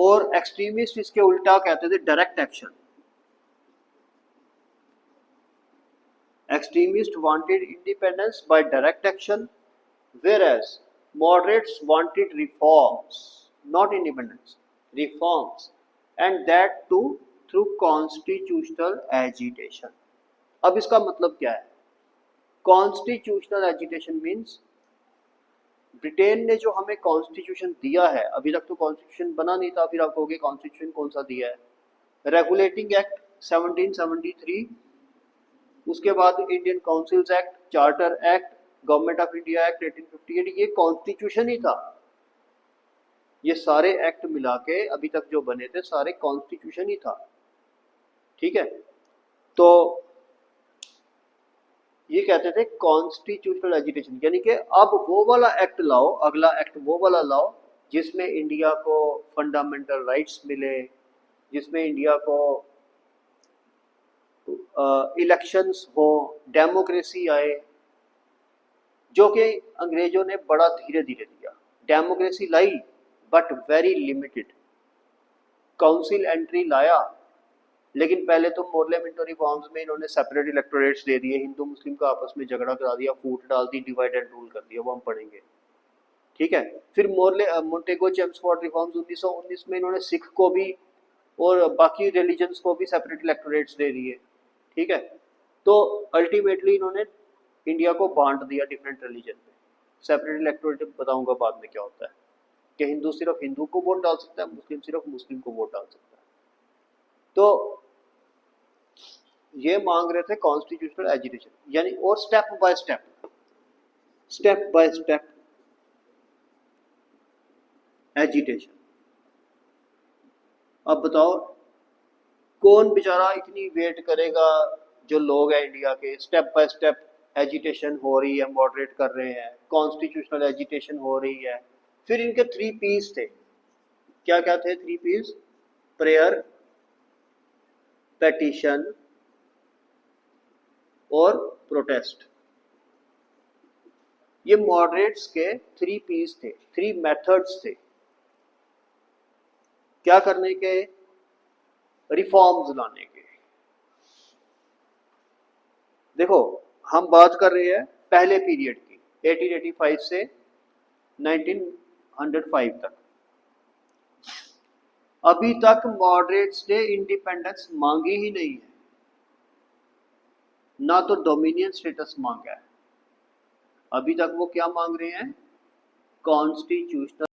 और एक्सट्रीमिस्ट इसके उल्टा कहते थे direct action. Extremist wanted independence bye direct action, whereas moderates wanted reforms, not independence, reforms, and that too through constitutional agitation। अब इसका मतलब क्या है? कॉन्स्टिट्यूशनल एजिटेशन मीन्स ब्रिटेन ने जो हमें कॉन्स्टिट्यूशन दिया है, अभी तक तो कॉन्स्टिट्यूशन बना नहीं था, फिर आप कहोगे कॉन्स्टिट्यूशन कौन सा दिया है? रेगुलेटिंग एक्ट 1773, उसके बाद Indian councils act, charter act, government of India act 1858, ये कॉन्स्टिट्यूशन ही था। ये सारे एक्ट मिला के अभी तक जो बने थे सारे कॉन्स्टिट्यूशन ही था। ठीक है, तो ये कहते थे कॉन्स्टिट्यूशनल एजिटेशन, यानी कि अब वो वाला एक्ट लाओ, अगला एक्ट वो वाला लाओ जिसमें इंडिया को फंडामेंटल राइट्स मिले, जिसमें इंडिया को इलेक्शंस हो, डेमोक्रेसी आए, जो कि अंग्रेजों ने बड़ा धीरे धीरे दिया। Democracy lie but very limited. Council entry लाया, लेकिन पहले तो मोरले मिंटो रिफॉर्म्स में इन्होंने सेपरेट इलेक्टोरेट्स दे दिए, हिंदू मुस्लिम का आपस में झगड़ा करा दिया, फूट डाल दी, डिवाइड एंड रूल कर दिया, वो हम पढ़ेंगे। ठीक है, फिर मोंटेगो चेम्सफोर्ड रिफॉर्म्स 1919 में इन्होंने सिख को भी और बाकी रिलीजन्स को भी सेपरेट इलेक्टोरेट्स दे दिए। ठीक है, तो अल्टीमेटली इन्होंने इंडिया को बांट दिया डिफरेंट रिलीजन में। सेपरेट इलेक्टोरेट बताऊंगा बाद में क्या होता है, कि हिंदू सिर्फ हिंदू को वोट डाल सकता है, मुस्लिम सिर्फ मुस्लिम को वोट डाल सकता है। तो ये मांग रहे थे कॉन्स्टिट्यूशनल एजिटेशन, यानी और स्टेप बाय स्टेप एजिटेशन। अब बताओ कौन बेचारा इतनी वेट करेगा? जो लोग हैं इंडिया के, स्टेप बाय स्टेप एजिटेशन हो रही है, मॉडरेट कर रहे हैं, कॉन्स्टिट्यूशनल एजिटेशन हो रही है। फिर इनके 3 पीस थे। क्या क्या थे 3 पीस? प्रेयर, पेटिशन और प्रोटेस्ट। ये मॉडरेट्स के 3 पीस थे, 3 मेथड्स थे क्या करने के? रिफॉर्म्स लाने के। देखो हम बात कर रहे हैं पहले पीरियड की, 1885 से 1905 तक। अभी तक मॉडरेट्स ने इंडिपेंडेंस मांगी ही नहीं है, ना तो डोमिनियन स्टेटस मांगा है। अभी तक वो क्या मांग रहे हैं? कॉन्स्टिट्यूशनल